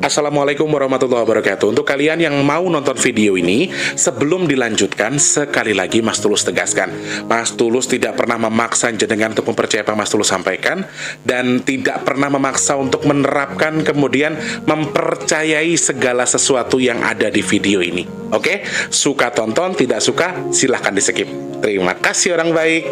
Assalamualaikum warahmatullahi wabarakatuh. Untuk kalian yang mau nonton video ini, sebelum dilanjutkan, sekali lagi Mas Tulus tegaskan, Mas Tulus tidak pernah memaksa jenengan untuk mempercayai apa Mas Tulus sampaikan, dan tidak pernah memaksa untuk menerapkan kemudian mempercayai segala sesuatu yang ada di video ini. Oke? Suka tonton, tidak suka silahkan di skip. Terima kasih orang baik.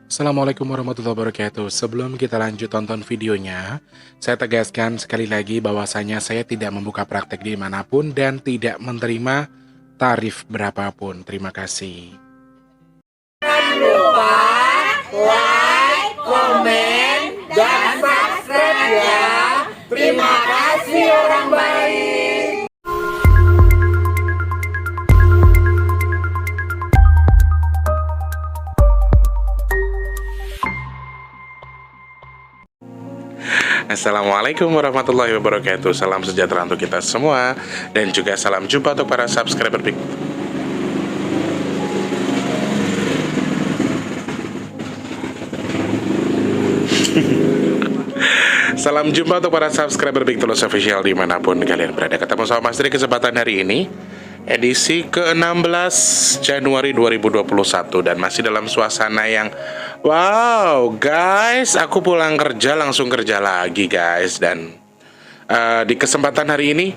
Assalamualaikum warahmatullahi wabarakatuh. Sebelum kita lanjut tonton videonya, saya tegaskan sekali lagi bahwasanya saya tidak membuka praktek dimanapun dan tidak menerima tarif berapapun. Terima kasih. Jangan lupa like, komen, dan subscribe ya. Terima kasih orang baik. Assalamualaikum warahmatullahi wabarakatuh. Salam sejahtera untuk kita semua, dan juga salam jumpa untuk para subscriber Big. Salam jumpa untuk para subscriber Big Tulus Official dimanapun kalian berada. Ketemu sama Mas di kesempatan hari ini, edisi ke-16 Januari 2021, dan masih dalam suasana yang wow guys, aku pulang kerja langsung kerja lagi guys. Dan di kesempatan hari ini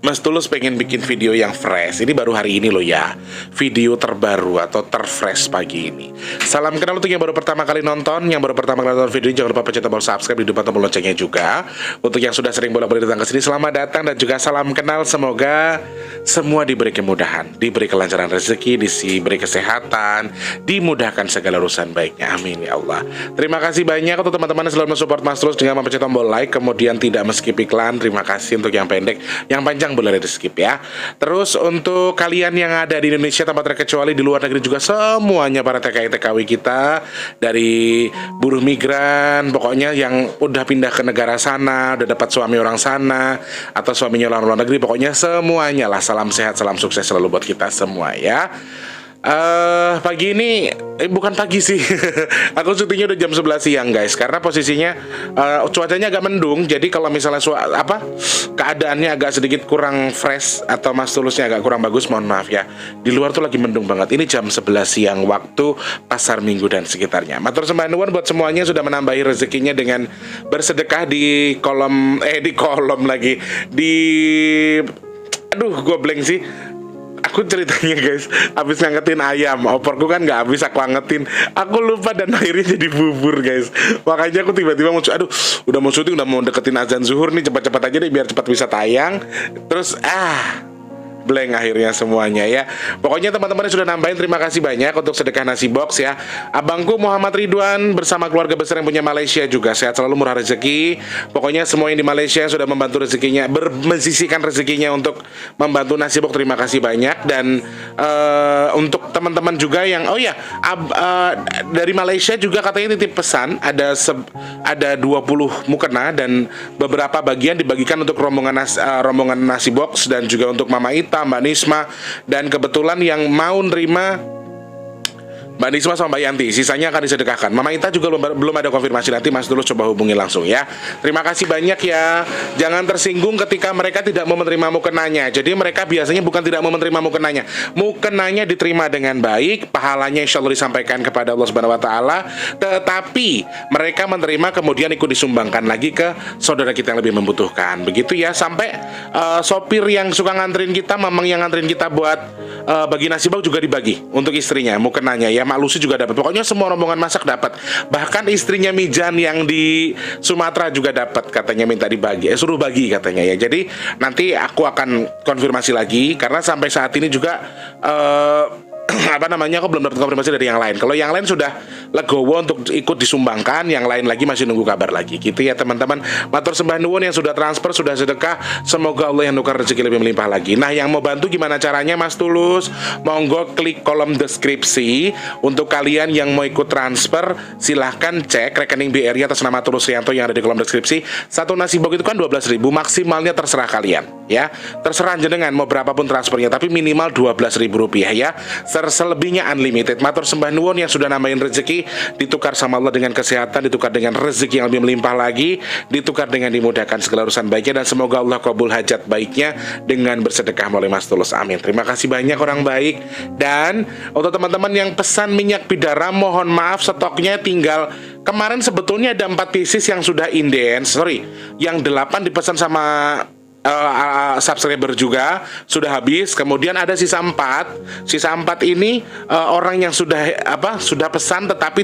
Mas Tulus pengen bikin video yang fresh. Ini baru hari ini loh ya, video terbaru atau terfresh pagi ini. Salam kenal untuk yang baru pertama kali nonton. Yang baru pertama kali nonton video ini, jangan lupa pencet tombol subscribe di depan tombol loncengnya juga. Untuk yang sudah sering bolak-balik datang ke sini, selamat datang dan juga salam kenal. Semoga semua diberi kemudahan, diberi kelancaran rezeki, diberi kesehatan, dimudahkan segala urusan baiknya. Amin ya Allah. Terima kasih banyak untuk teman-teman yang selalu mensupport Mas Tulus dengan mencet tombol like, kemudian tidak men-skip iklan. Terima kasih untuk yang pendek, yang panjang boleh di skip ya. Terus untuk kalian yang ada di Indonesia tanpa terkecuali, di luar negeri juga semuanya, para TKI TKW kita, dari buruh migran, pokoknya yang udah pindah ke negara sana, udah dapat suami orang sana, atau suaminya orang luar negeri, pokoknya semuanya lah. Salam sehat, salam sukses selalu buat kita semua ya. Pagi ini bukan pagi sih. Aku syutingnya udah jam 11 siang guys, karena posisinya cuacanya agak mendung. Jadi kalau misalnya keadaannya agak sedikit kurang fresh atau Mas Tulusnya agak kurang bagus, mohon maaf ya. Di luar tuh lagi mendung banget. Ini jam 11 siang waktu Pasar Minggu dan sekitarnya. Matur sembah nuwun buat semuanya sudah menambahi rezekinya dengan bersedekah di kolom aduh gue blank sih. Aku ceritanya guys, habis ngangetin ayam, oporku kan nggak habis aku angetin, aku lupa dan akhirnya jadi bubur guys. Makanya aku tiba-tiba udah mau syuting, udah mau deketin azan zuhur nih, cepat-cepat aja deh biar cepat bisa tayang. Terus blank akhirnya semuanya ya. Pokoknya teman-teman yang sudah nambahin, terima kasih banyak untuk sedekah nasi box ya. Abangku Muhammad Ridwan bersama keluarga besar yang punya Malaysia juga sehat selalu, murah rezeki. Pokoknya semua yang di Malaysia yang sudah membantu rezekinya, mensisihkan rezekinya untuk membantu nasi box, terima kasih banyak. Dan untuk teman-teman juga yang dari Malaysia juga katanya titip pesan, ada 20 mukena dan beberapa bagian dibagikan untuk rombongan nasi box, dan juga untuk Mama Ita, Mbak Nisma, dan kebetulan yang mau nerima Mbak Nisma sama Mbak Yanti, sisanya akan disedekahkan. Mama Ita juga belum ada konfirmasi, nanti Mas Tulus coba hubungi langsung ya. Terima kasih banyak ya. Jangan tersinggung ketika mereka tidak mau menerima mukenanya. Jadi mereka biasanya bukan tidak mau menerima mukenanya, mukenanya diterima dengan baik, pahalanya insya Allah disampaikan kepada Allah Subhanahu Wa Taala. Tetapi mereka menerima kemudian ikut disumbangkan lagi ke saudara kita yang lebih membutuhkan. Begitu ya, sampai sopir yang suka nganterin kita, mamang yang nganterin kita buat bagi nasi bau juga dibagi untuk istrinya mukenanya ya. Mak Lucy juga dapat. Pokoknya semua rombongan masak dapat. Bahkan istrinya Mijan yang di Sumatera juga dapat, katanya minta dibagi. Suruh bagi katanya ya. Jadi nanti aku akan konfirmasi lagi, karena sampai saat ini juga aku belum dapat konfirmasi dari yang lain. Kalau yang lain sudah legowo untuk ikut disumbangkan, yang lain lagi masih nunggu kabar lagi. Gitu ya teman-teman. Matur sembah nuwun yang sudah transfer, sudah sedekah. Semoga Allah yang nukar rezeki lebih melimpah lagi. Nah, yang mau bantu gimana caranya Mas Tulus? Monggo klik kolom deskripsi. Untuk kalian yang mau ikut transfer, silahkan cek rekening BRI atas nama Tulus Rianto yang ada di kolom deskripsi. Satu nasi box itu kan 12.000, maksimalnya terserah kalian ya. Terserah jenengan mau berapapun transfernya, tapi minimal Rp12.000 ya. Selebihnya unlimited. Matur sembah nuwun yang sudah nambahin rezeki. ditukar sama Allah dengan kesehatan, ditukar dengan rezeki yang lebih melimpah lagi, ditukar dengan dimudahkan segala urusan baiknya, dan semoga Allah kabul hajat baiknya dengan bersedekah melalui Mas Tulus. Amin. Terima kasih banyak orang baik. Dan untuk teman-teman yang pesan minyak bidara, mohon maaf stoknya tinggal, kemarin sebetulnya ada 4 pieces yang sudah inden, yang 8 dipesan sama subscriber juga sudah habis. Kemudian ada sisa 4. Sisa 4 ini orang yang sudah pesan tetapi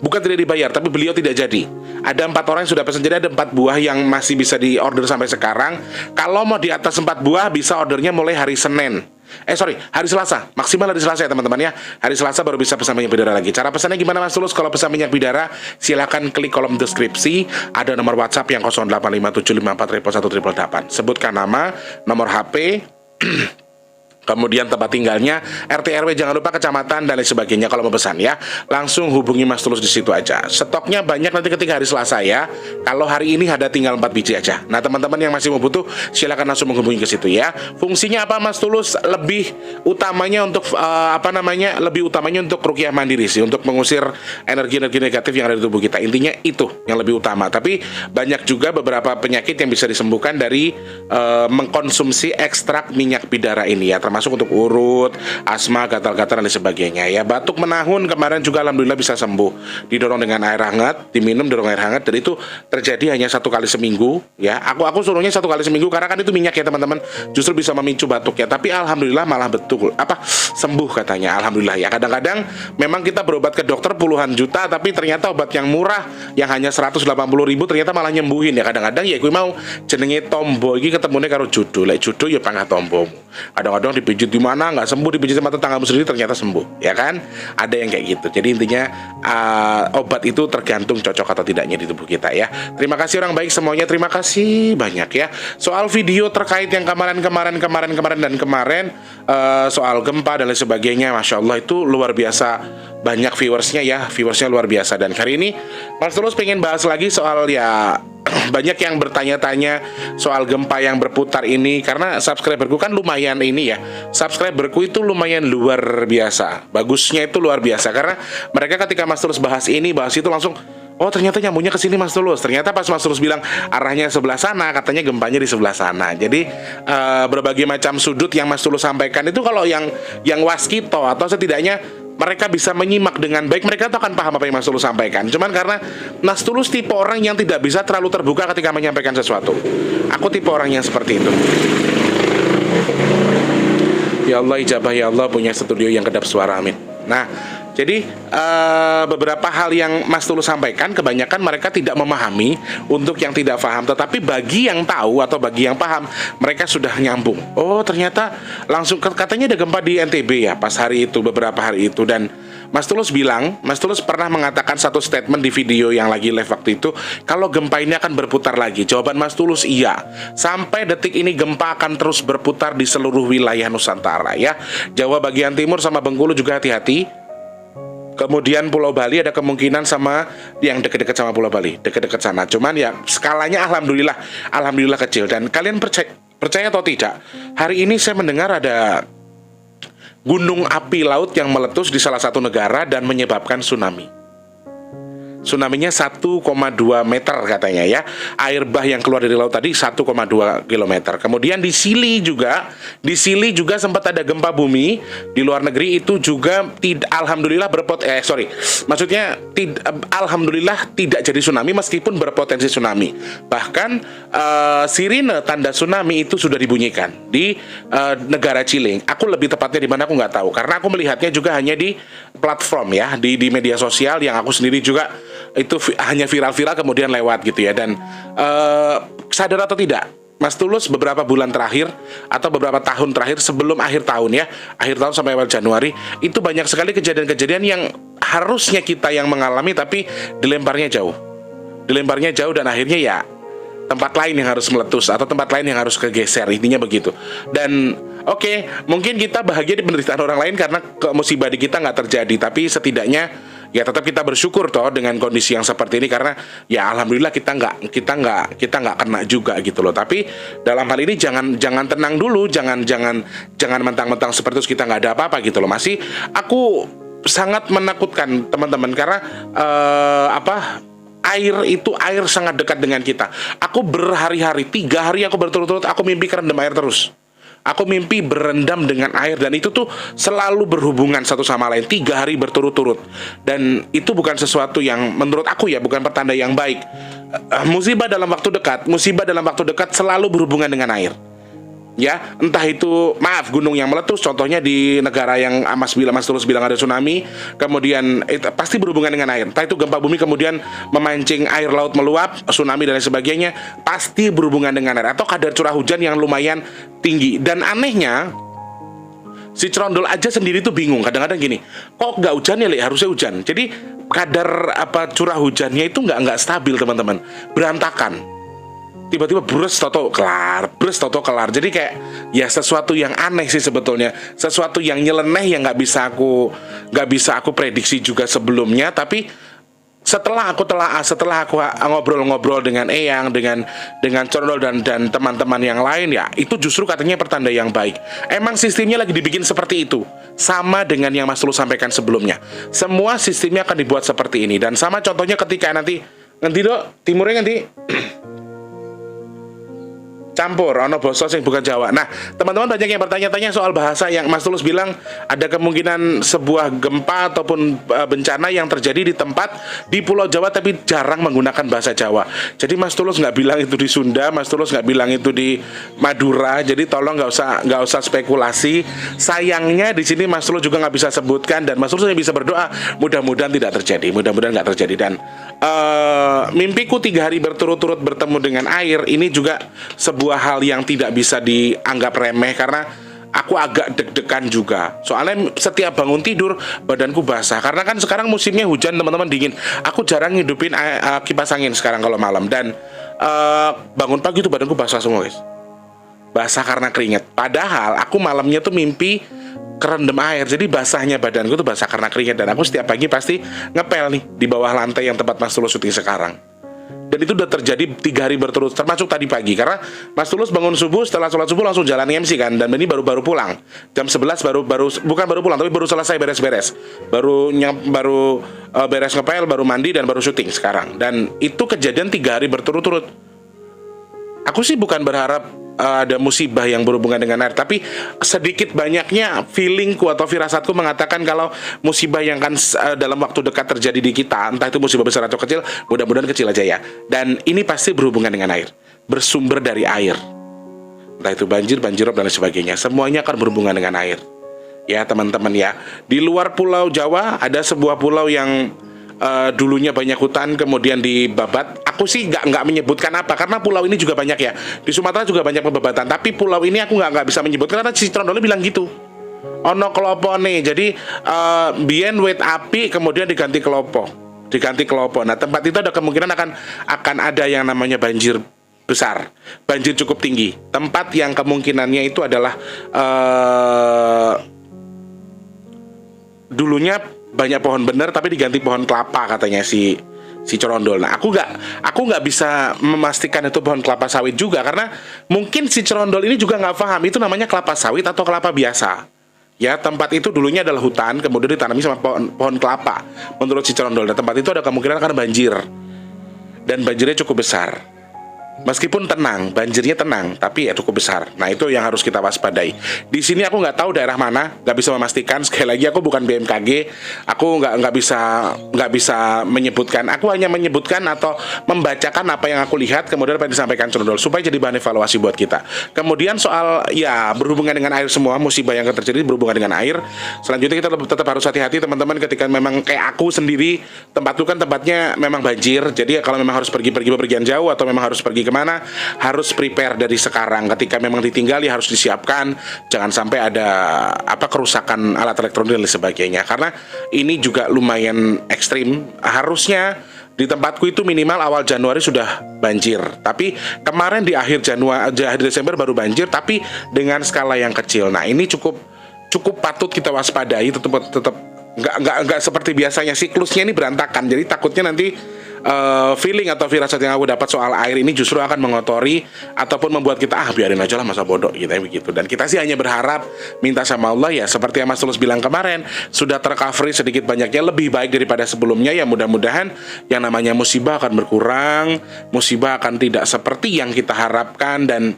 bukan tidak dibayar, tapi beliau tidak jadi. Ada 4 orang yang sudah pesan, jadi ada 4 buah yang masih bisa diorder sampai sekarang. Kalau mau di atas 4 buah bisa ordernya mulai hari Senin. Hari Selasa. Maksimal hari Selasa ya teman-teman ya. Hari Selasa baru bisa pesan minyak bidara lagi. Cara pesannya gimana Mas Tulus? Kalau pesan minyak bidara, silakan klik kolom deskripsi. Ada nomor WhatsApp yang 085754 Sebutkan nama, nomor HP, kemudian tempat tinggalnya, RT RW, jangan lupa kecamatan dan lain sebagainya. Kalau mau pesan ya, langsung hubungi Mas Tulus di situ aja. Stoknya banyak nanti ketika hari Selasa ya. Kalau hari ini ada tinggal 4 biji aja. Nah, teman-teman yang masih mau butuh, silakan langsung menghubungi ke situ ya. Fungsinya apa Mas Tulus? Lebih utamanya untuk lebih utamanya untuk ruqyah mandiri sih, untuk mengusir energi-energi negatif yang ada di tubuh kita. Intinya itu yang lebih utama. Tapi banyak juga beberapa penyakit yang bisa disembuhkan dari mengkonsumsi ekstrak minyak bidara ini ya, termasuk untuk urut, asma, gatal-gatal dan sebagainya ya. Batuk menahun kemarin juga alhamdulillah bisa sembuh. Didorong dengan air hangat, diminum dorong air hangat, dan itu terjadi hanya 1 kali seminggu ya. Aku suruhnya 1 kali seminggu karena kan itu minyak ya teman-teman, justru bisa memicu batuk ya. Tapi alhamdulillah malah sembuh katanya. Alhamdulillah ya. Kadang-kadang memang kita berobat ke dokter puluhan juta, tapi ternyata obat yang murah yang hanya 180.000 ternyata malah nyembuhin ya. Kadang-kadang ya gue mau jenenge tombo iki ketemunya karo judo, lek judo ya panggah tombomu. Kadang-kadang dipijit di mana nggak sembuh, dipijit sama tetanggamu sendiri ternyata sembuh, ya kan? Ada yang kayak gitu. Jadi intinya obat itu tergantung cocok atau tidaknya di tubuh kita ya. Terima kasih orang baik semuanya, terima kasih banyak ya. Soal video terkait yang kemarin soal gempa dan lain sebagainya, masya Allah itu luar biasa banyak viewersnya luar biasa. Dan kali ini Mas Tulus pengen bahas lagi soal ya banyak yang bertanya-tanya soal gempa yang berputar ini, karena subscriberku kan lumayan ini ya. Subscriberku itu lumayan luar biasa. Bagusnya itu luar biasa karena mereka ketika Mas Tulus bahas ini, bahas itu langsung, oh ternyata nyambungnya ke sini Mas Tulus. Ternyata pas Mas Tulus bilang arahnya sebelah sana, katanya gempanya di sebelah sana. Jadi berbagai macam sudut yang Mas Tulus sampaikan itu kalau yang waskito atau setidaknya mereka bisa menyimak dengan baik, mereka tuh akan paham apa yang Mas Tulus sampaikan. Cuman karena Mas Tulus tipe orang yang tidak bisa terlalu terbuka ketika menyampaikan sesuatu. Aku tipe orang yang seperti itu. Ya Allah, ijabah ya Allah, punya studio yang kedap suara, amin. Nah, jadi beberapa hal yang Mas Tulus sampaikan kebanyakan mereka tidak memahami untuk yang tidak paham. Tetapi bagi yang tahu atau bagi yang paham, mereka sudah nyambung. Oh ternyata langsung katanya ada gempa di NTB ya pas hari itu, beberapa hari itu. Dan Mas Tulus bilang, Mas Tulus pernah mengatakan satu statement di video yang lagi live waktu itu, kalau gempa ini akan berputar lagi. Jawaban Mas Tulus iya. Sampai detik ini gempa akan terus berputar di seluruh wilayah Nusantara ya. Jawa bagian timur sama Bengkulu juga hati-hati. Kemudian Pulau Bali ada kemungkinan sama yang dekat-dekat sama Pulau Bali, dekat-dekat sana. Cuman ya skalanya alhamdulillah kecil. Dan kalian percaya atau tidak, hari ini saya mendengar ada gunung api laut yang meletus di salah satu negara dan menyebabkan tsunami. Tsunami-nya 1,2 meter katanya ya. Air bah yang keluar dari laut tadi 1,2 kilometer. Kemudian di Sili juga sempat ada gempa bumi. Di luar negeri itu juga alhamdulillah alhamdulillah tidak jadi tsunami meskipun berpotensi tsunami. Bahkan sirine tanda tsunami itu sudah dibunyikan di negara Chile. Aku lebih tepatnya di mana aku nggak tahu karena aku melihatnya juga hanya di platform ya, di media sosial yang aku sendiri juga itu hanya viral-viral kemudian lewat gitu ya. Dan sadar atau tidak, Mas Tulus beberapa bulan terakhir atau beberapa tahun terakhir sebelum akhir tahun ya, akhir tahun sampai awal Januari, itu banyak sekali kejadian-kejadian yang harusnya kita yang mengalami tapi dilemparnya jauh dan akhirnya ya tempat lain yang harus meletus atau tempat lain yang harus kegeser, intinya begitu. Dan oke, mungkin kita bahagia di penderitaan orang lain karena musibah di kita nggak terjadi, tapi setidaknya ya tetap kita bersyukur toh dengan kondisi yang seperti ini karena ya alhamdulillah kita nggak kena juga gitu loh. Tapi dalam hal ini jangan tenang dulu, jangan mentang-mentang seperti itu kita nggak ada apa-apa gitu loh. Masih aku sangat menakutkan teman-teman, karena air sangat dekat dengan kita. Aku berhari-hari, 3 hari aku berturut-turut aku mimpi kerendam air terus. Aku mimpi berendam dengan air, dan itu tuh selalu berhubungan satu sama lain 3 hari berturut-turut. Dan itu bukan sesuatu yang menurut aku ya, bukan pertanda yang baik. Musibah dalam waktu dekat selalu berhubungan dengan air. Ya, entah itu gunung yang meletus, contohnya di negara yang Mas Tulus bilang ada tsunami, kemudian itu pasti berhubungan dengan air. Entah itu gempa bumi kemudian memancing air laut meluap, tsunami dan lain sebagainya, pasti berhubungan dengan air. Atau kadar curah hujan yang lumayan tinggi. Dan anehnya, si Cerondol aja sendiri tuh bingung kadang-kadang gini, kok nggak hujan ya, harusnya hujan. Jadi kadar curah hujannya itu nggak stabil teman-teman, berantakan. Tiba-tiba brus toto kelar. Jadi kayak ya sesuatu yang aneh sih sebetulnya, sesuatu yang nyeleneh yang nggak bisa aku prediksi juga sebelumnya. Tapi setelah aku ngobrol-ngobrol dengan Eyang, dengan Cerondol dan teman-teman yang lain, ya itu justru katanya pertanda yang baik. Emang sistemnya lagi dibikin seperti itu, sama dengan yang Mas Tulus sampaikan sebelumnya. Semua sistemnya akan dibuat seperti ini, dan sama contohnya ketika nanti dok timurnya nanti campur ono basa sing bukan Jawa. Nah, teman-teman banyak yang bertanya-tanya soal bahasa, yang Mas Tulus bilang ada kemungkinan sebuah gempa ataupun bencana yang terjadi di tempat di Pulau Jawa tapi jarang menggunakan bahasa Jawa. Jadi Mas Tulus nggak bilang itu di Sunda, Mas Tulus nggak bilang itu di Madura. Jadi tolong nggak usah spekulasi. Sayangnya di sini Mas Tulus juga nggak bisa sebutkan, dan Mas Tulus hanya bisa berdoa mudah-mudahan tidak terjadi, mudah-mudahan nggak terjadi. Dan mimpiku 3 hari berturut-turut bertemu dengan air ini juga sebuah hal yang tidak bisa dianggap remeh, karena aku agak deg-degan juga. Soalnya setiap bangun tidur badanku basah, karena kan sekarang musimnya hujan teman-teman, dingin. Aku jarang ngidupin kipas angin sekarang kalau malam, dan bangun pagi tuh badanku basah semua guys, basah karena keringat. Padahal aku malamnya tuh mimpi kerendam air, jadi basahnya badanku tuh basah karena keringat. Dan aku setiap pagi pasti ngepel nih di bawah lantai yang tempat Mas Tulus syuting sekarang. Dan itu udah terjadi 3 hari berturut, termasuk tadi pagi, karena Mas Tulus bangun subuh, setelah sholat subuh langsung jalan MC kan, dan ini baru pulang jam 11, bukan baru pulang tapi baru selesai beres-beres, baru beres ngepel, baru mandi dan baru syuting sekarang. Dan itu kejadian 3 hari berturut-turut. Aku sih bukan berharap ada musibah yang berhubungan dengan air, tapi sedikit banyaknya feelingku atau firasatku mengatakan kalau musibah yang akan dalam waktu dekat terjadi di kita, entah itu musibah besar atau kecil, mudah-mudahan kecil aja ya. Dan ini pasti berhubungan dengan air, bersumber dari air. Entah itu banjir, banjirop dan lain sebagainya, semuanya akan berhubungan dengan air. Ya teman-teman ya, di luar Pulau Jawa ada sebuah pulau yang dulunya banyak hutan kemudian dibabat. Aku sih nggak menyebutkan apa, karena pulau ini juga banyak ya. Di Sumatera juga banyak pembabatan, tapi pulau ini aku nggak bisa menyebutkan karena si Cerondol bilang gitu. Ono kelopo nih, jadi bien wet api kemudian diganti kelopo. Nah tempat itu ada kemungkinan akan ada yang namanya banjir besar, banjir cukup tinggi. Tempat yang kemungkinannya itu adalah dulunya banyak pohon bener tapi diganti pohon kelapa katanya si Cerondol. Nah aku nggak bisa memastikan itu pohon kelapa sawit juga, karena mungkin si Cerondol ini juga nggak paham itu namanya kelapa sawit atau kelapa biasa. Ya, tempat itu dulunya adalah hutan kemudian ditanami sama pohon kelapa menurut si Cerondol. Dan tempat itu ada kemungkinan akan banjir, dan banjirnya cukup besar. Meskipun tenang, banjirnya tenang, tapi ya cukup besar. Nah itu yang harus kita waspadai. Di sini aku nggak tahu daerah mana, nggak bisa memastikan. Sekali lagi aku bukan BMKG, aku nggak bisa menyebutkan. Aku hanya menyebutkan atau membacakan apa yang aku lihat, kemudian apa yang disampaikan Cerondol supaya jadi bahan evaluasi buat kita. Kemudian soal ya berhubungan dengan air, semua musibah yang terjadi berhubungan dengan air. Selanjutnya kita tetap harus hati-hati teman-teman, ketika memang kayak aku sendiri, tempatku kan tempatnya memang banjir. Jadi kalau memang harus pergi bepergian jauh atau memang harus pergi kemana, harus prepare dari sekarang. Ketika memang ditinggali harus disiapkan, jangan sampai ada kerusakan alat elektronik dan sebagainya, karena ini juga lumayan ekstrim. Harusnya di tempatku itu minimal awal Januari sudah banjir, tapi kemarin di akhir Desember baru banjir, tapi dengan skala yang kecil. Nah ini cukup patut kita waspadai. Tetap nggak seperti biasanya, siklusnya ini berantakan. Jadi takutnya nanti feeling atau firasat yang aku dapat soal air ini justru akan mengotori ataupun membuat kita biarin aja lah, masa bodoh gitu begitu. Dan kita sih hanya berharap minta sama Allah ya seperti yang Mas Tulus bilang kemarin, sudah tercovery sedikit banyaknya lebih baik daripada sebelumnya ya. Mudah-mudahan yang namanya musibah akan berkurang, musibah akan tidak seperti yang kita harapkan. Dan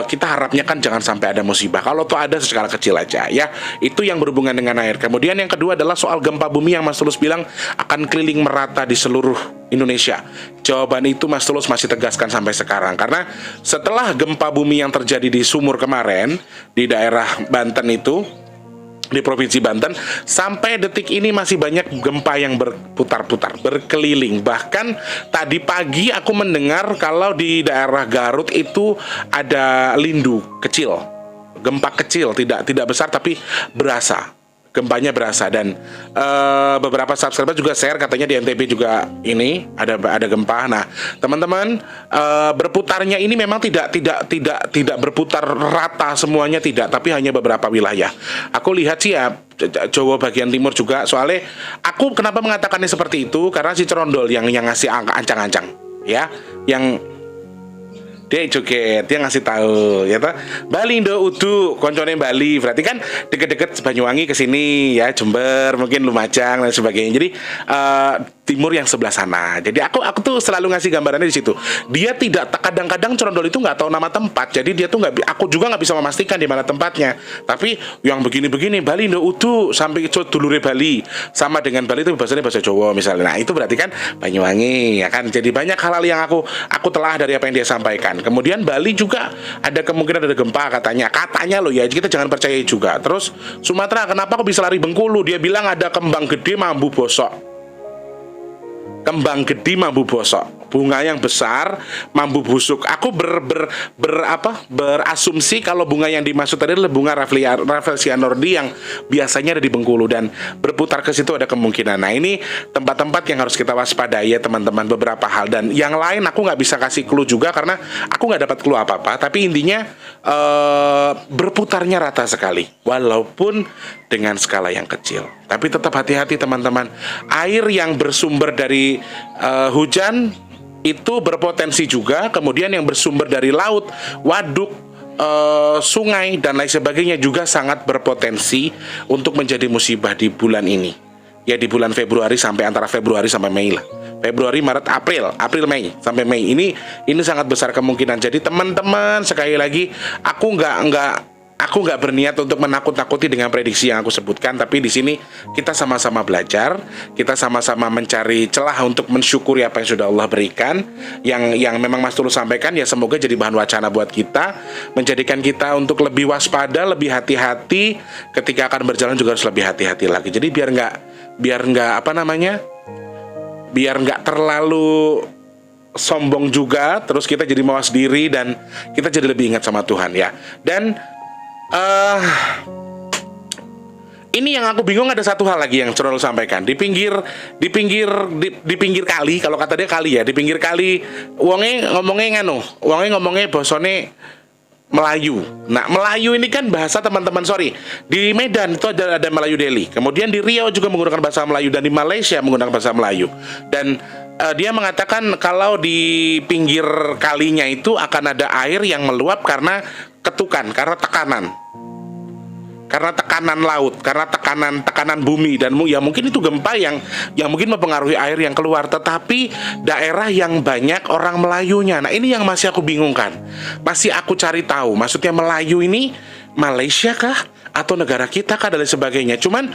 kita harapnya kan jangan sampai ada musibah. Kalau tuh ada skala kecil aja ya. Itu yang berhubungan dengan air. Kemudian yang kedua adalah soal gempa bumi yang Mas Tulus bilang akan keliling merata di seluruh Indonesia. Jawaban itu Mas Tulus masih tegaskan sampai sekarang. Karena setelah gempa bumi yang terjadi di Sumur kemarin, di daerah Banten itu, di Provinsi Banten, sampai detik ini masih banyak gempa yang berputar-putar, berkeliling. Bahkan tadi pagi aku mendengar kalau di daerah Garut itu ada lindu kecil, gempa kecil, tidak besar tapi berasa. Gempanya berasa. Dan beberapa subscriber juga share katanya di NTB juga ini ada gempa. Nah, teman-teman, berputarnya ini memang tidak berputar rata semuanya, tidak, tapi hanya beberapa wilayah. Aku lihat sih ya Jawa bagian timur juga. Soalnya aku kenapa mengatakannya seperti itu, karena si Cerondol yang ngasih ancang-ancang ya, yang dia joget, dia ngasih tahu ya toh, Bali ndo udu koncone Bali, berarti kan deket-deket Banyuwangi ke sini ya, Jember, mungkin Lumajang dan sebagainya. Jadi timur yang sebelah sana. Jadi aku tuh selalu ngasih gambarannya di situ. Dia tidak, kadang-kadang Cerondol itu nggak tahu nama tempat. Jadi dia tuh aku juga nggak bisa memastikan di mana tempatnya. Tapi yang begini-begini Bali ndo udu sampai dulure Bali sama dengan Bali itu bahasanya bahasa Jawa misalnya. Nah, itu berarti kan Banyuwangi ya kan. Jadi banyak hal-hal yang aku telah dari apa yang dia sampaikan. Kemudian Bali juga ada kemungkinan ada gempa katanya loh ya, kita jangan percaya juga. Terus Sumatera, kenapa kok bisa lari Bengkulu? Dia bilang ada kembang gede mambu bosok. Kembang gede mambu bosok, bunga yang besar mambu busuk. Aku berasumsi kalau bunga yang dimaksud tadi adalah bunga Rafflesia nordi yang biasanya ada di Bengkulu dan berputar ke situ ada kemungkinan. Nah, ini tempat-tempat yang harus kita waspadai ya teman-teman, beberapa hal. Dan yang lain aku nggak bisa kasih clue juga karena aku nggak dapat clue apa-apa. Tapi intinya berputarnya rata sekali, walaupun dengan skala yang kecil. Tapi tetap hati-hati teman-teman. Air yang bersumber dari hujan itu berpotensi juga, kemudian yang bersumber dari laut, waduk, sungai dan lain sebagainya juga sangat berpotensi untuk menjadi musibah di bulan ini. Ya, di bulan Februari sampai antara Februari sampai Mei lah. Februari, Maret, April, Mei sampai Mei ini sangat besar kemungkinan. Jadi teman-teman, sekali lagi aku nggak berniat untuk menakut-nakuti dengan prediksi yang aku sebutkan, tapi di sini kita sama-sama belajar, kita sama-sama mencari celah untuk mensyukuri apa yang sudah Allah berikan. Yang memang Mas Tulus sampaikan ya semoga jadi bahan wacana buat kita, menjadikan kita untuk lebih waspada, lebih hati-hati ketika akan berjalan, juga harus lebih hati-hati lagi. Jadi biar nggak terlalu sombong juga, terus kita jadi mawas diri dan kita jadi lebih ingat sama Tuhan ya. Dan ini yang aku bingung, ada satu hal lagi yang Cerondol sampaikan. Di pinggir kali, kalau kata dia kali ya, di pinggir kali wonge ngomongnya bosone Melayu. Nah, Melayu ini kan bahasa teman-teman, di Medan itu ada Melayu Delhi. Kemudian di Riau juga menggunakan bahasa Melayu, dan di Malaysia menggunakan bahasa Melayu. Dan dia mengatakan kalau di pinggir kalinya itu akan ada air yang meluap karena ketukan, karena tekanan laut, karena tekanan bumi, dan ya mungkin itu gempa yang mungkin mempengaruhi air yang keluar. Tetapi daerah yang banyak orang Melayunya, nah ini yang masih aku bingungkan, masih aku cari tahu. Maksudnya Melayu ini Malaysia kah atau negara kita kah dan lain sebagainya. Cuman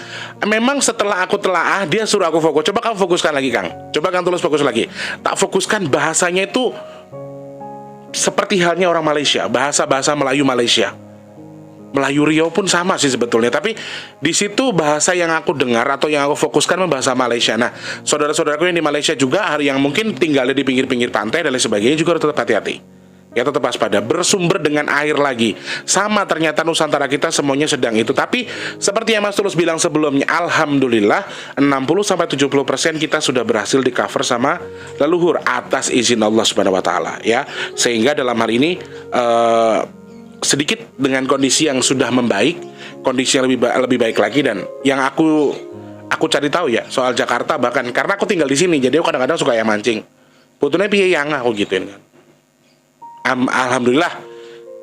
memang setelah aku telaah, dia suruh aku fokus. Coba kamu fokuskan lagi, Kang. Coba Kang Tulus fokus lagi. Tak fokuskan bahasanya itu seperti halnya orang Malaysia, bahasa Melayu Malaysia. Melayu Riau pun sama sih sebetulnya, tapi di situ bahasa yang aku dengar atau yang aku fokuskan bahasa Malaysia. Nah, saudara-saudaraku yang di Malaysia juga, yang mungkin tinggalnya di pinggir-pinggir pantai dan lain sebagainya, juga harus tetap hati-hati. Ya, tetap waspada. Bersumber dengan air lagi. Sama, ternyata Nusantara kita semuanya sedang itu. Tapi seperti yang Mas Tulus bilang sebelumnya, alhamdulillah 60-70% kita sudah berhasil di cover sama leluhur atas izin Allah Subhanahu wa taala ya. Sehingga dalam hal ini sedikit dengan kondisi yang sudah membaik, kondisi yang lebih baik lagi. Dan yang aku aku cari tahu ya soal Jakarta, bahkan karena aku tinggal di sini, jadi aku kadang-kadang suka yang mancing. Putune piye yang aku gituin kan. Alhamdulillah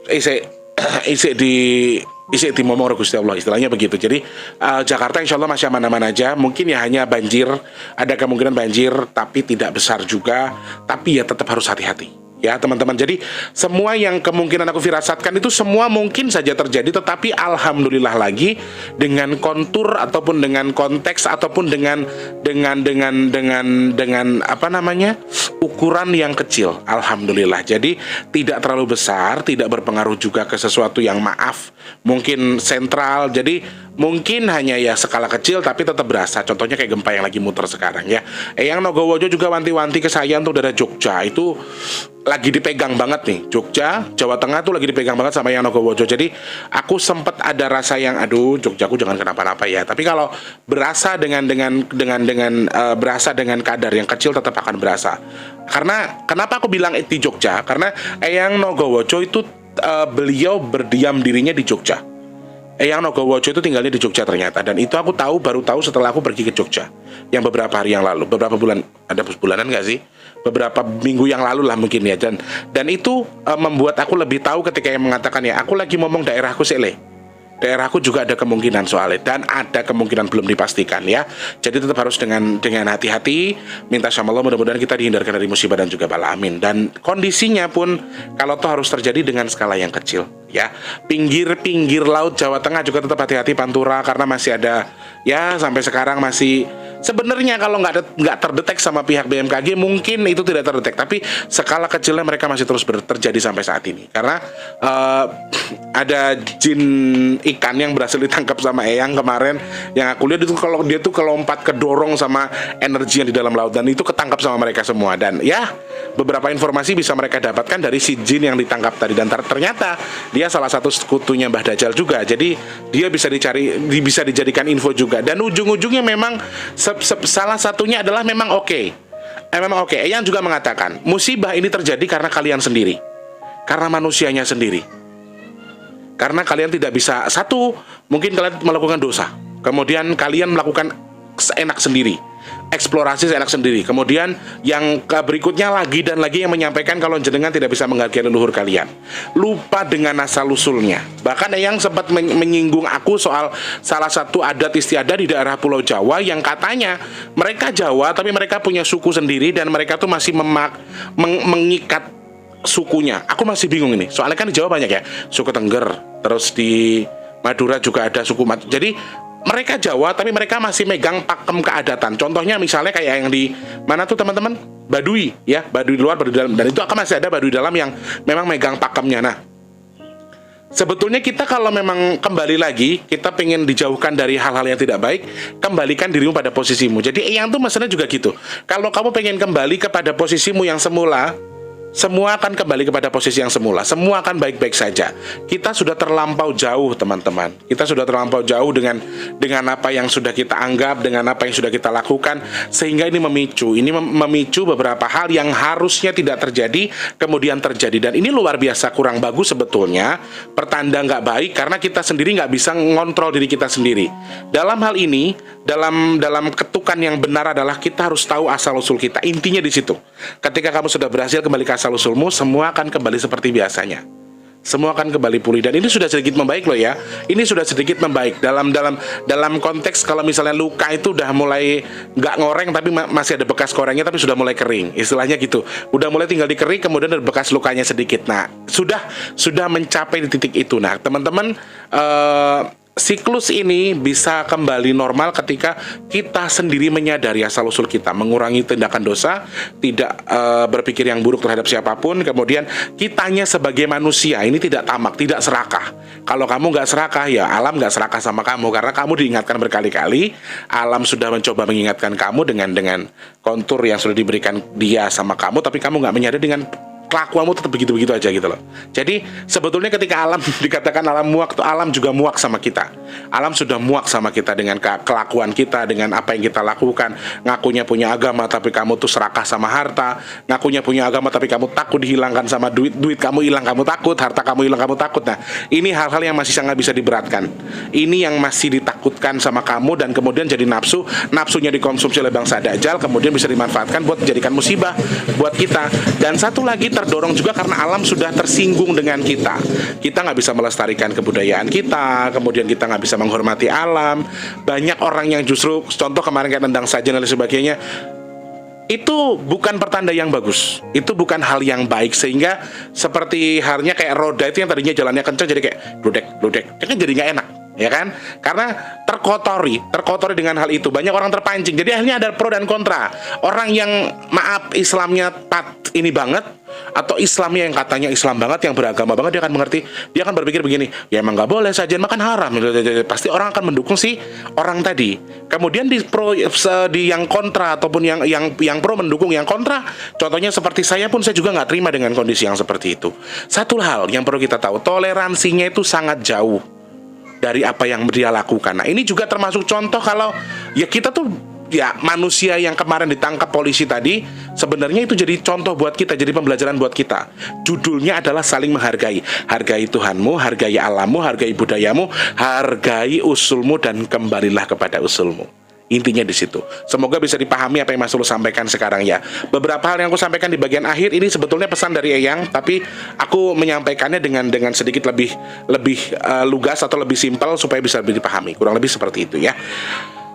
isik isik di momong Gusti Allah, istilahnya begitu. Jadi Jakarta insya Allah masih aman-aman aja. Mungkin ya hanya banjir, ada kemungkinan banjir, tapi tidak besar juga. Tapi ya tetap harus hati-hati. Ya teman-teman, jadi semua yang kemungkinan aku firasatkan itu semua mungkin saja terjadi, tetapi alhamdulillah lagi dengan kontur ataupun dengan konteks ataupun dengan apa namanya, ukuran yang kecil, alhamdulillah. Jadi tidak terlalu besar, tidak berpengaruh juga ke sesuatu yang maaf mungkin sentral. Jadi mungkin hanya ya skala kecil tapi tetap berasa. Contohnya kayak gempa yang lagi muter sekarang ya. Yang Nogowojo juga wanti-wanti ke saya untuk daerah Jogja itu lagi dipegang banget nih. Jogja, Jawa Tengah tuh lagi dipegang banget sama yang Nogowojo. Jadi aku sempat ada rasa yang aduh Jogjaku jangan kenapa-napa ya. Tapi kalau berasa berasa dengan kadar yang kecil tetap akan berasa. Karena kenapa aku bilang di Jogja? Karena Eyang Nogowojo itu beliau berdiam dirinya di Jogja. Eyang Nogowojo itu tinggalnya di Jogja ternyata, dan itu aku baru tahu setelah aku pergi ke Jogja yang beberapa hari yang lalu, beberapa bulan, ada bulanan nggak sih, beberapa minggu yang lalu lah mungkin ya, dan itu membuat aku lebih tahu ketika yang mengatakan ya aku lagi ngomong daerahku sele, daerahku juga ada kemungkinan soalnya, dan ada kemungkinan belum dipastikan ya. Jadi tetap harus dengan hati-hati, minta sama Allah mudah-mudahan kita dihindarkan dari musibah dan juga bala, amin. Dan kondisinya pun kalau toh harus terjadi dengan skala yang kecil ya. Pinggir laut Jawa Tengah juga tetap hati-hati, Pantura, karena masih ada ya, sampai sekarang masih sebenarnya kalau nggak terdetek sama pihak BMKG mungkin itu tidak terdetek, tapi skala kecilnya mereka masih terus terjadi sampai saat ini karena ada jin ikan yang berhasil ditangkap sama Eyang kemarin, yang aku lihat itu kalau dia tuh kelompat kedorong sama energi yang di dalam laut, dan itu ketangkap sama mereka semua. Dan ya beberapa informasi bisa mereka dapatkan dari si jin yang ditangkap tadi, dan ternyata dia salah satu sekutunya Mbah Dajjal juga. Jadi dia bisa bisa dijadikan info juga, dan ujung-ujungnya memang salah satunya adalah memang memang oke. Eyang juga mengatakan musibah ini terjadi karena kalian sendiri, karena manusianya sendiri. Karena kalian tidak bisa, satu, mungkin kalian melakukan dosa, kemudian kalian melakukan seenak sendiri, eksplorasi seenak sendiri. Kemudian yang berikutnya lagi dan lagi yang menyampaikan kalau jenengan tidak bisa menghargai leluhur kalian, lupa dengan asal usulnya. Bahkan yang sempat menyinggung aku soal salah satu adat istiadat di daerah Pulau Jawa yang katanya mereka Jawa tapi mereka punya suku sendiri, dan mereka tuh masih mengikat sukunya. Aku masih bingung ini, soalnya kan di Jawa banyak ya, suku Tengger, terus di Madura juga ada suku jadi mereka Jawa tapi mereka masih megang pakem keadatan. Contohnya misalnya kayak yang di mana tuh teman-teman, Baduy ya, Baduy luar, Baduy dalam, dan itu akan masih ada Baduy dalam yang memang megang pakemnya. Nah sebetulnya kita kalau memang kembali lagi, kita pengen dijauhkan dari hal-hal yang tidak baik, kembalikan dirimu pada posisimu. Jadi yang tuh maksudnya juga gitu, kalau kamu pengen kembali kepada posisimu yang semula, semua akan kembali kepada posisi yang semula. Semua akan baik-baik saja. Kita sudah terlampau jauh teman-teman. Kita sudah terlampau jauh dengan apa yang sudah kita anggap, dengan apa yang sudah kita lakukan, sehingga ini memicu beberapa hal yang harusnya tidak terjadi kemudian terjadi. Dan ini luar biasa kurang bagus sebetulnya, pertanda nggak baik, karena kita sendiri nggak bisa ngontrol diri kita sendiri. Dalam hal ini, dalam ketukan yang benar adalah kita harus tahu asal usul kita. Intinya di situ. Ketika kamu sudah berhasil kembali ke asal usulmu, semua akan kembali seperti biasanya. Semua akan kembali pulih, dan ini sudah sedikit membaik loh ya. Ini sudah sedikit membaik dalam konteks kalau misalnya luka itu udah mulai nggak ngoreng tapi masih ada bekas korengnya, tapi sudah mulai kering, istilahnya gitu. Udah mulai tinggal dikering, kemudian ada bekas lukanya sedikit. Nah, sudah mencapai di titik itu. Nah, teman-teman, siklus ini bisa kembali normal ketika kita sendiri menyadari asal usul kita, mengurangi tindakan dosa, tidak berpikir yang buruk terhadap siapapun. Kemudian kitanya sebagai manusia ini tidak tamak, tidak serakah. Kalau kamu nggak serakah, ya alam nggak serakah sama kamu, karena kamu diingatkan berkali-kali. Alam sudah mencoba mengingatkan kamu dengan kontur yang sudah diberikan dia sama kamu, tapi kamu nggak menyadari dengan kelakuanmu tetap begitu-begitu aja gitu loh. Jadi sebetulnya ketika alam dikatakan alam muak, tuh alam juga muak sama kita. Alam sudah muak sama kita dengan kelakuan kita, dengan apa yang kita lakukan. Ngakunya punya agama tapi kamu tuh serakah sama harta. Ngakunya punya agama tapi kamu takut dihilangkan sama duit. Duit kamu hilang kamu takut, harta kamu hilang kamu takut. Nah, ini hal-hal yang masih sangat bisa diberatkan. Ini yang masih ditakutkan sama kamu dan kemudian jadi nafsu. Nafsunya dikonsumsi oleh bangsa Dajjal, kemudian bisa dimanfaatkan buat dijadikan musibah buat kita. Dan satu lagi terdorong juga karena alam sudah tersinggung dengan kita. Kita nggak bisa melestarikan kebudayaan kita, kemudian kita nggak bisa menghormati alam. Banyak orang yang justru, contoh kemarin kayak tendang saja dan lain sebagainya, itu bukan pertanda yang bagus. Itu bukan hal yang baik, sehingga seperti halnya kayak roda itu yang tadinya jalannya kencang jadi kayak dudek, kan jadi nggak enak, ya kan? Karena terkotori dengan hal itu. Banyak orang terpancing. Jadi akhirnya ada pro dan kontra. Orang yang maaf Islamnya ini banget, atau Islamnya yang katanya Islam banget, yang beragama banget, dia akan mengerti, dia akan berpikir begini, ya emang nggak boleh sajian makan haram. Pasti orang akan mendukung si orang tadi. Kemudian di yang kontra ataupun yang pro mendukung yang kontra. Contohnya seperti saya pun, saya juga nggak terima dengan kondisi yang seperti itu. Satu hal yang perlu kita tahu, toleransinya itu sangat jauh dari apa yang dia lakukan. Nah, ini juga termasuk contoh kalau ya kita tuh, ya manusia yang kemarin ditangkap polisi tadi, sebenarnya itu jadi contoh buat kita, jadi pembelajaran buat kita. Judulnya adalah saling menghargai. Hargai Tuhanmu, hargai alammu, hargai budayamu, hargai usulmu, dan kembalilah kepada usulmu. Intinya di situ. Semoga bisa dipahami apa yang Mas Tulus sampaikan sekarang ya. Beberapa hal yang aku sampaikan di bagian akhir ini sebetulnya pesan dari Eyang, tapi aku menyampaikannya dengan sedikit lebih lugas atau lebih simpel supaya bisa lebih dipahami. Kurang lebih seperti itu ya.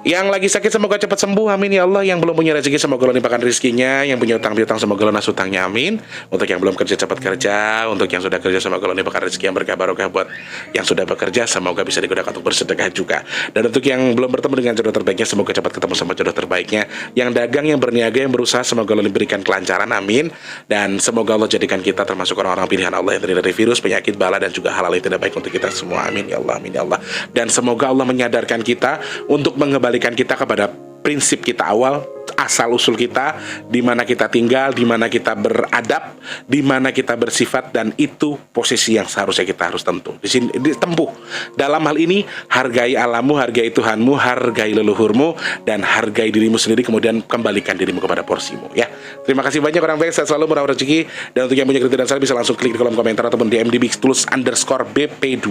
Yang lagi sakit semoga cepat sembuh, amin ya Allah. Yang belum punya rezeki semoga Allah limpahkan rezekinya. Yang punya utang piutang semoga lunas utangnya, amin. Untuk yang belum kerja cepat kerja. Untuk yang sudah kerja semoga Allah limpahkan rezeki yang berkah barokah. Buat yang sudah bekerja semoga bisa digunakan untuk bersedekah juga. Dan untuk yang belum bertemu dengan jodoh terbaiknya semoga cepat ketemu sama jodoh terbaiknya. Yang dagang, yang berniaga, yang berusaha semoga Allah diberikan kelancaran, amin. Dan semoga Allah jadikan kita termasuk orang-orang pilihan Allah yang terdiri dari virus, penyakit, bala, dan juga hal-hal yang tidak baik untuk kita semua, amin ya Allah, amin ya Allah. Dan semoga Allah menyadarkan kita untuk mengembalikan kita kepada prinsip kita awal, asal usul kita, di mana kita tinggal, di mana kita beradab, di mana kita bersifat, dan itu posisi yang seharusnya kita harus di sini ditempuh. Dalam hal ini, hargai alammu, hargai Tuhanmu, hargai leluhurmu, dan hargai dirimu sendiri, kemudian kembalikan dirimu kepada porsimu ya. Terima kasih banyak orang baik, saya selalu murah rezeki. Dan untuk yang punya kritik dan saran bisa langsung klik di kolom komentar ataupun DM di @tulus_bp2.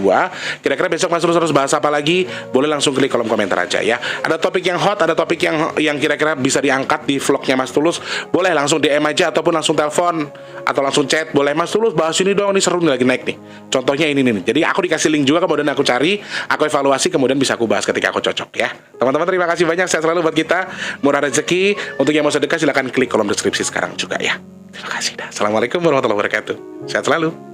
Kira-kira besok Mas Tulus harus bahas apa lagi? Boleh langsung klik kolom komentar aja ya. Ada topik yang hot, ada topik yang kira-kira bisa diangkat di vlognya Mas Tulus, boleh langsung DM aja ataupun langsung telepon atau langsung chat. Boleh, Mas Tulus bahas ini dong, ini seru nih, lagi naik nih. Contohnya ini nih. Jadi aku dikasih link juga, kemudian aku cari, aku evaluasi, kemudian bisa aku bahas ketika aku cocok ya. Teman-teman terima kasih banyak, sehat selalu buat kita, murah rezeki. Untuk yang mau sedekah silahkan klik kolom deskripsi sekarang juga ya. Terima kasih dah. Assalamualaikum warahmatullahi wabarakatuh. Sehat selalu.